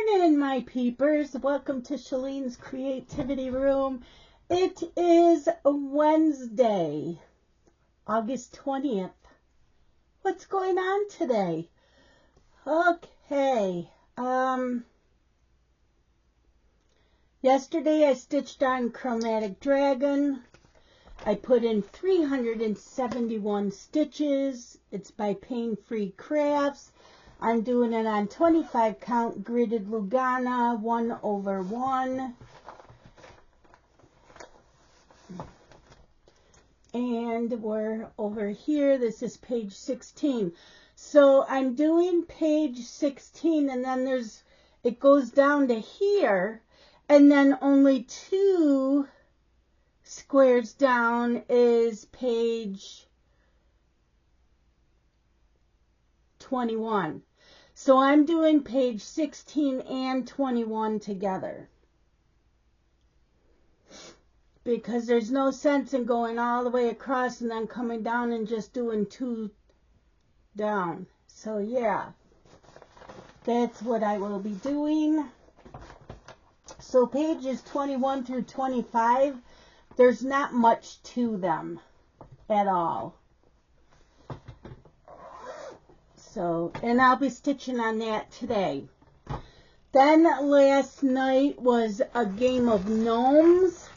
morning, my peepers. Welcome to Shalene's Creativity Room. It is Wednesday, August 20th. What's going on today? Okay. Yesterday I stitched on Chromatic Dragon. I put in 371 stitches. It's by Pain Free Crafts. I'm doing it on 25 count gridded Lugana 1/1. And we're over here. This is page 16. So I'm doing page 16 and then it goes down to here, and then only 2 squares down is page 21. So I'm doing page 16 and 21 together, because there's no sense in going all the way across and then coming down and just doing 2 down. So yeah, that's what I will be doing. So pages 21 through 25, there's not much to them at all. So, and I'll be stitching on that today. Then last night was a game of gnomes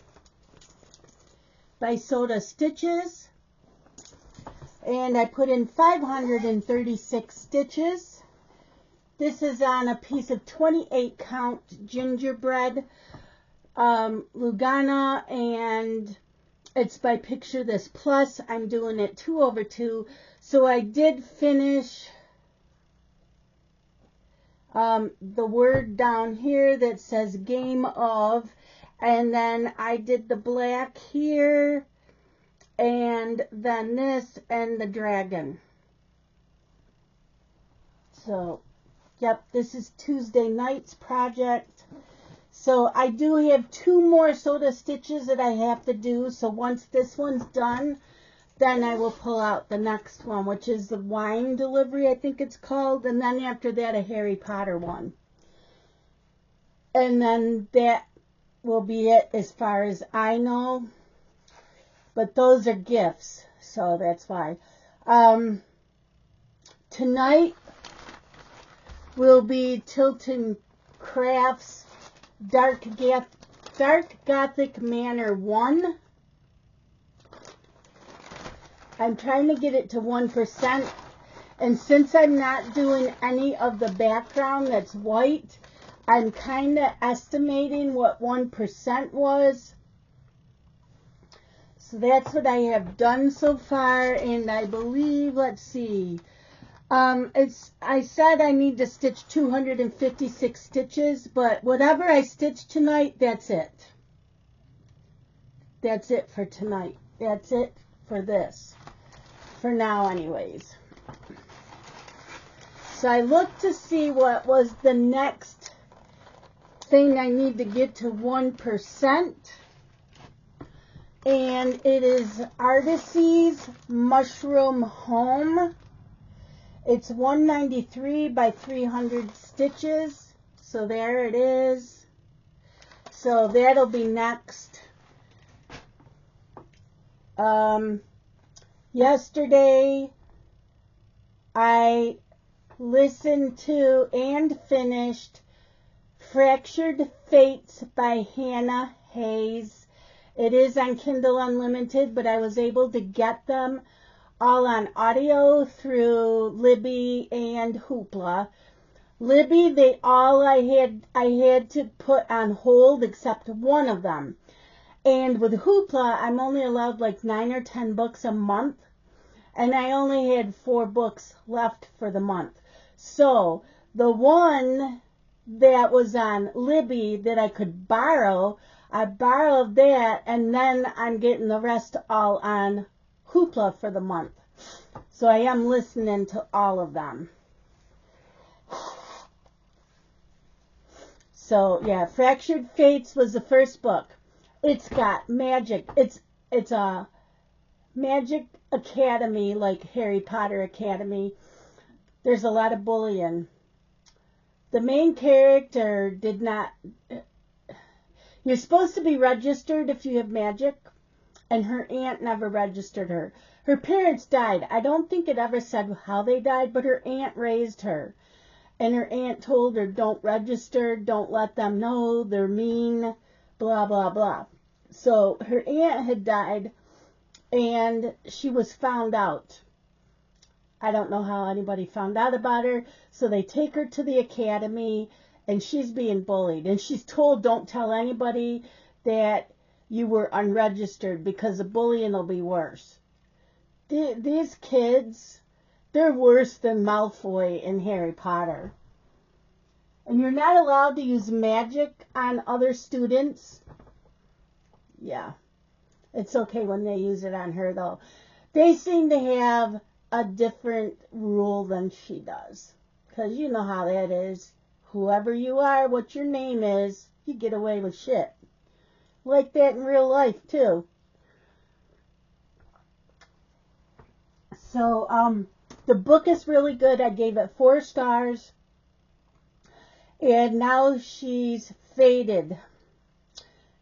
by Soda Stitches, and I put in 536 stitches. This is on a piece of 28 count gingerbread Lugana, and it's by Picture This Plus. I'm doing it 2/2, so I did finish the word down here that says game of, and then I did the black here, and then this and the dragon. So yep, this is Tuesday night's project. So I do have 2 more Soda Stitches that I have to do. So once this one's done, then I will pull out the next one, which is the wine delivery, I think it's called. And then after that, a Harry Potter one. And then that will be it as far as I know. But those are gifts, so that's why. Tonight will be Tilton Crafts Dark Gothic Manor 1. I'm trying to get it to 1%, and since I'm not doing any of the background that's white, I'm kind of estimating what 1% was. So that's what I have done so far, and I believe, let's see, I said I need to stitch 256 stitches, but whatever I stitch tonight, that's it. That's it for tonight. That's it for this. For now, anyways. So I looked to see what was the next thing I need to get to 1%. And it is Artisy's Mushroom Home. It's 193 by 300 stitches. So there it is. So that'll be next. Yesterday, I listened to and finished Fractured Fates by Hannah Hayes. It is on Kindle Unlimited, but I was able to get them all on audio through Libby and Hoopla. Libby, I had to put on hold except one of them. And with Hoopla, I'm only allowed like 9 or 10 books a month. And I only had 4 books left for the month. So the one that was on Libby that I could borrow, I borrowed that, and then I'm getting the rest all on Hoopla for the month. So I am listening to all of them. So yeah, Fractured Fates was the first book. It's got magic. It's a magic academy, like Harry Potter Academy. There's a lot of bullying. The main character did not... You're supposed to be registered if you have magic, and her aunt never registered her. Her parents died. I don't think it ever said how they died, but her aunt raised her. And her aunt told her, don't register, don't let them know, they're mean, blah, blah, blah. So her aunt had died, and she was found out. I don't know how anybody found out about her. So they take her to the academy, and she's being bullied. And she's told, don't tell anybody that you were unregistered because the bullying will be worse. These kids, they're worse than Malfoy in Harry Potter. And you're not allowed to use magic on other students. Yeah. It's okay when they use it on her, though. They seem to have a different rule than she does. Because you know how that is. Whoever you are, what your name is, you get away with shit. Like that in real life, too. So, the book is really good. I gave it 4 stars. And now she's fated.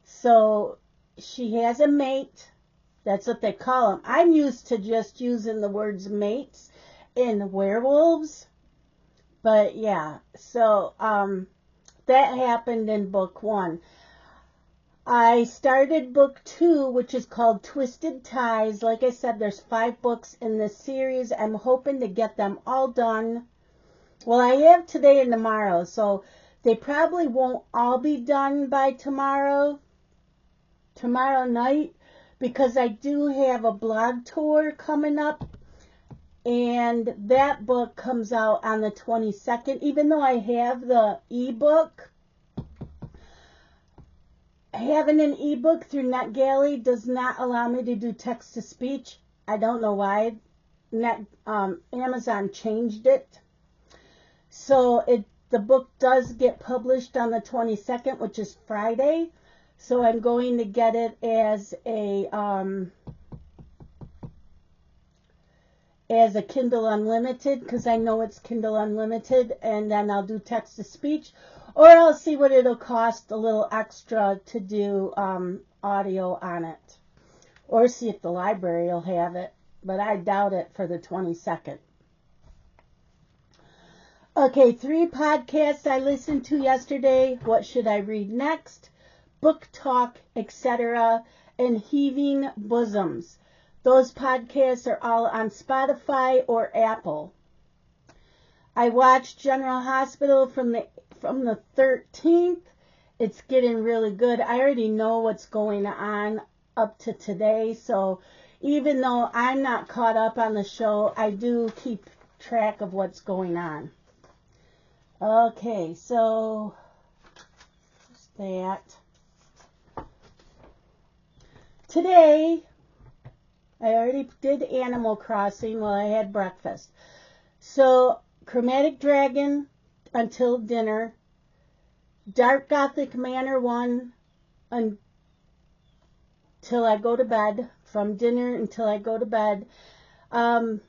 So, she has a mate. That's what they call them. I'm used to just using the words mates in werewolves. But, yeah. So, that happened in book 1. I started book 2, which is called Twisted Ties. Like I said, there's 5 books in this series. I'm hoping to get them all done. Well, I have today and tomorrow, so they probably won't all be done by tomorrow night, because I do have a blog tour coming up, and that book comes out on the 22nd. Even though I have the ebook, having an ebook through NetGalley does not allow me to do text-to-speech. I don't know why. Amazon changed it. So the book does get published on the 22nd, which is Friday. So I'm going to get it as a Kindle Unlimited, because I know it's Kindle Unlimited, and then I'll do text-to-speech. Or I'll see what it'll cost a little extra to do audio on it. Or see if the library will have it. But I doubt it for the 22nd. Okay, 3 podcasts I listened to yesterday. What should I read next? Book Talk, etc. and Heaving Bosoms. Those podcasts are all on Spotify or Apple. I watched General Hospital from the 13th. It's getting really good. I already know what's going on up to today, so even though I'm not caught up on the show, I do keep track of what's going on. Okay, so that. Today, I already did Animal Crossing while I had breakfast. So, Chromatic Dragon until dinner. Dark Gothic Manor 1 until I go to bed. From dinner until I go to bed. Gonna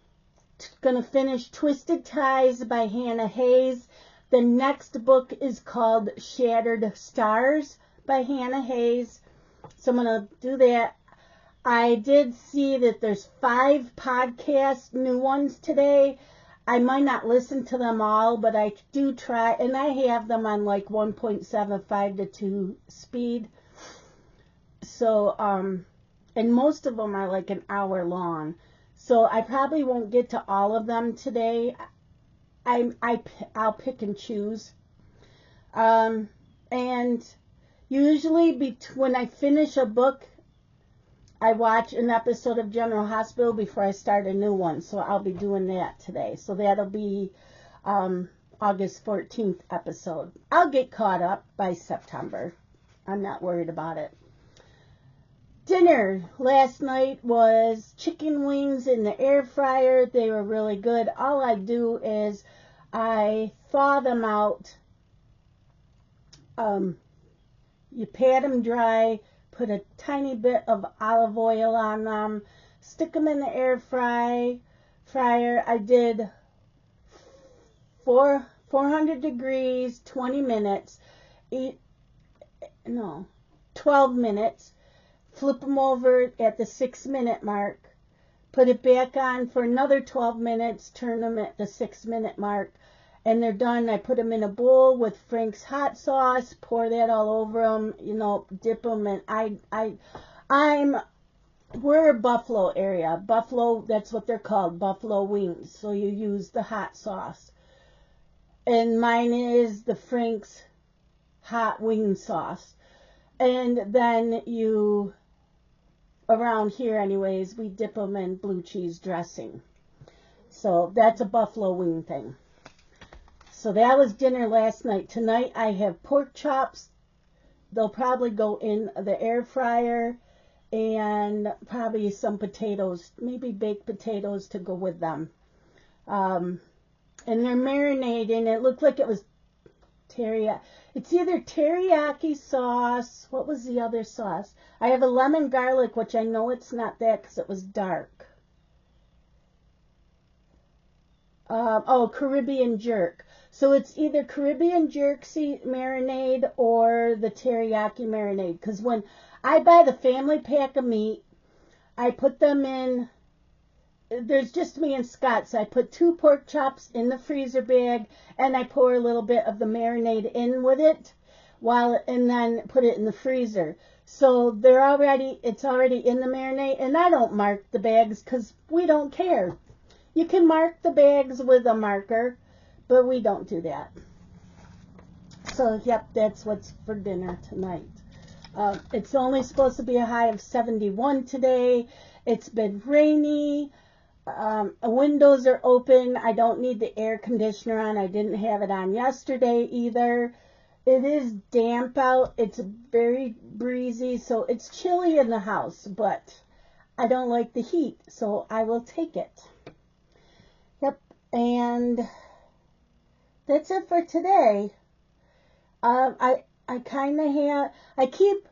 finish Twisted Ties by Hannah Hayes. The next book is called Shattered Stars by Hannah Hayes. So I'm going to do that. I did see that there's 5 podcasts, new ones today. I might not listen to them all, but I do try. And I have them on like 1.75 to 2 speed. So, and most of them are like an hour long. So I probably won't get to all of them today. I'll pick and choose. And usually when I finish a book, I watch an episode of General Hospital before I start a new one. So I'll be doing that today. So that'll be August 14th episode. I'll get caught up by September. I'm not worried about it. Dinner last night was chicken wings in the air fryer. They were really good. All I do is I thaw them out. You pat them dry, put a tiny bit of olive oil on them, stick them in the air fryer. I did four 400 degrees, 20 minutes. 12 minutes. Flip them over at the 6-minute mark. Put it back on for another 12 minutes. Turn them at the 6-minute mark. And they're done. I put them in a bowl with Frank's hot sauce. Pour that all over them. Dip them. And we're a Buffalo area. Buffalo, that's what they're called. Buffalo wings. So you use the hot sauce. And mine is the Frank's hot wing sauce. And then around here anyways, we dip them in blue cheese dressing. So that's a buffalo wing thing. So that was dinner last night. Tonight I have pork chops. They'll probably go in the air fryer, and probably some potatoes, maybe baked potatoes to go with them. And they're marinating. It looked like it was teriyaki. It's either teriyaki sauce. What was the other sauce? I have a lemon garlic, which I know it's not that because it was dark. Caribbean jerk. So it's either Caribbean jerk marinade or the teriyaki marinade. Because when I buy the family pack of meat, I put them in. There's just me and Scott, so I put 2 pork chops in the freezer bag, and I pour a little bit of the marinade in with it, and then put it in the freezer. So it's already in the marinade, and I don't mark the bags because we don't care. You can mark the bags with a marker, but we don't do that. So, yep, that's what's for dinner tonight. It's only supposed to be a high of 71 today. It's been rainy. Windows are open. I don't need the air conditioner on. I didn't have it on yesterday either. It is damp out. It's very breezy, so it's chilly in the house, but I don't like the heat, so I will take it. Yep, and that's it for today. I keep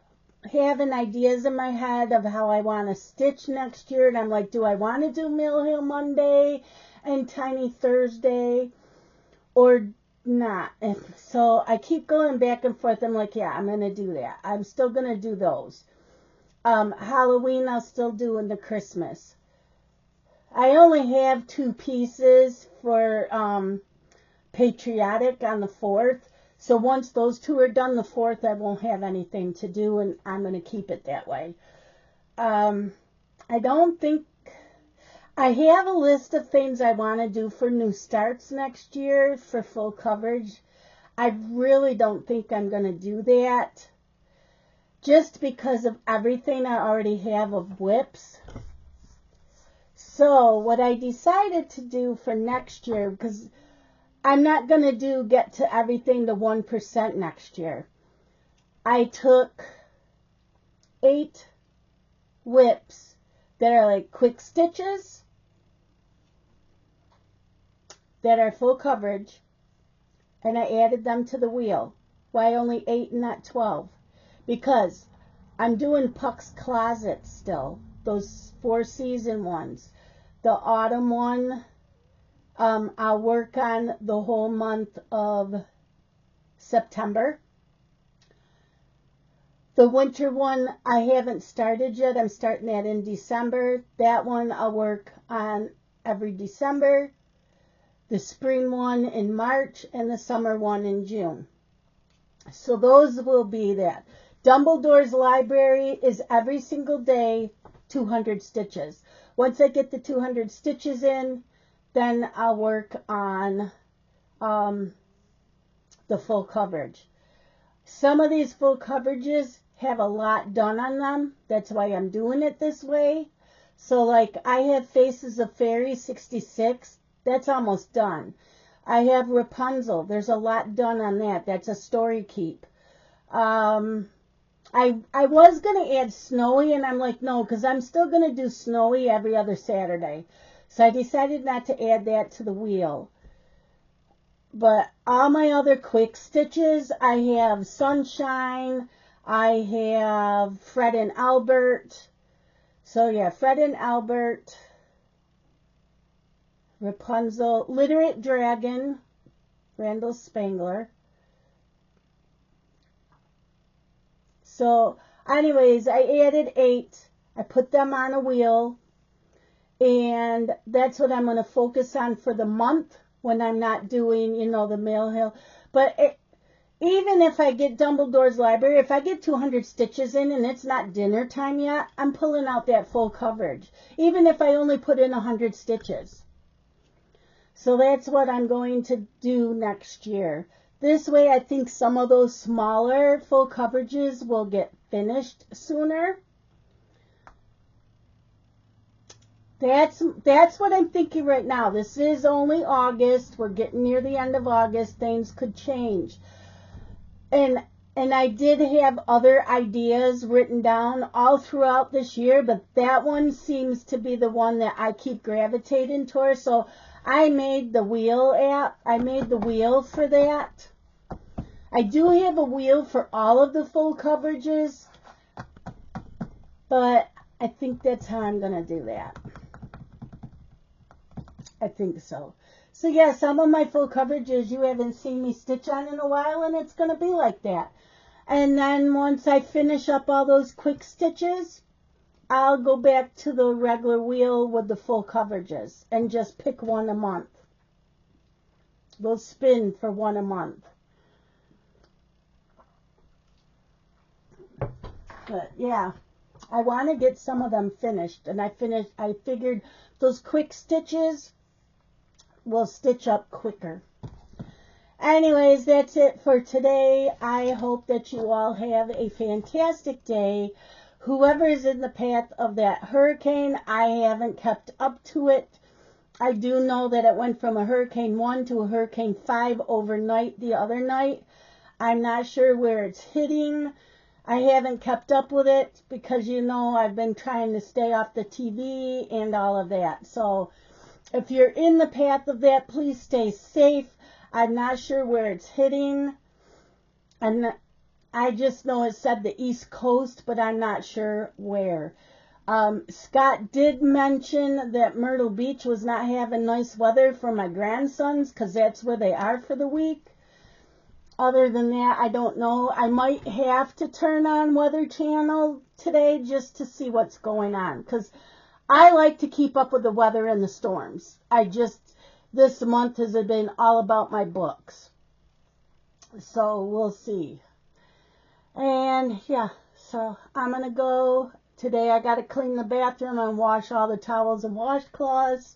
having ideas in my head of how I want to stitch next year, and I'm like, do I want to do Mill Hill Monday and Tiny Thursday or not? And so I keep going back and forth. I'm like, yeah, I'm going to do that. I'm still going to do those. Halloween I'll still do in the Christmas. I only have 2 pieces for patriotic on the 4th. So once those 2 are done, the 4th, I won't have anything to do, and I'm going to keep it that way. I don't think... I have a list of things I want to do for new starts next year for full coverage. I really don't think I'm going to do that, just because of everything I already have of whips. So what I decided to do for next year, because I'm not going to get to everything to 1% next year. I took 8 whips that are like quick stitches, that are full coverage, and I added them to the wheel. Why only 8 and not 12? Because I'm doing Puck's Closet still, those 4-season ones. The autumn one, I'll work on the whole month of September. The winter one I haven't started yet. I'm starting that in December. That one I'll work on every December. The spring one in March and the summer one in June. So those will be that. Dumbledore's Library is every single day 200 stitches. Once I get the 200 stitches in, then I'll work on the full coverage. Some of these full coverages have a lot done on them. That's why I'm doing it this way. So like I have Faces of Fairy 66. That's almost done. I have Rapunzel. There's a lot done on that. That's a story keep. I was going to add Snowy, and I'm like, no, because I'm still going to do Snowy every other Saturday. So I decided not to add that to the wheel. But all my other quick stitches, I have Sunshine, I have Fred and Albert. So yeah, Fred and Albert, Rapunzel, Literate Dragon, Randall Spangler. So anyways, I added 8. I put them on a wheel, and that's what I'm going to focus on for the month when I'm not doing, the Mail Hill. But even if I get Dumbledore's Library, if I get 200 stitches in and it's not dinner time yet, I'm pulling out that full coverage, even if I only put in 100 stitches. So that's what I'm going to do next year. This way, I think some of those smaller full coverages will get finished sooner. That's what I'm thinking right now. This is only August. We're getting near the end of August. Things could change. And I did have other ideas written down all throughout this year, but that one seems to be the one that I keep gravitating towards. So I made the wheel app. I made the wheel for that. I do have a wheel for all of the full coverages, but I think that's how I'm going to do that. I think so. So yeah, some of my full coverages you haven't seen me stitch on in a while, and it's going to be like that. And then once I finish up all those quick stitches, I'll go back to the regular wheel with the full coverages and just pick one a month. We'll spin for one a month. But yeah, I want to get some of them finished, and I figured those quick stitches will stitch up quicker. Anyways, that's it for today. I hope that you all have a fantastic day. Whoever is in the path of that hurricane, I haven't kept up to it. I do know that it went from a Hurricane 1 to a Hurricane 5 overnight the other night. I'm not sure where it's hitting. I haven't kept up with it because, I've been trying to stay off the TV and all of that. So if you're in the path of that, please stay safe. I'm not sure where it's hitting. And I just know it said the East Coast, but I'm not sure where. Scott did mention that Myrtle Beach was not having nice weather for my grandsons because that's where they are for the week. Other than that, I don't know. I might have to turn on Weather Channel today just to see what's going on, because I like to keep up with the weather and the storms. This month has been all about my books. So we'll see. And yeah, so I'm going to go. Today I got to clean the bathroom and wash all the towels and washcloths.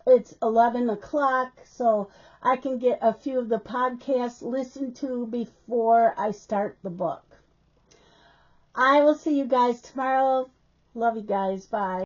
It's 11 o'clock, so I can get a few of the podcasts listened to before I start the book. I will see you guys tomorrow. Love you guys. Bye.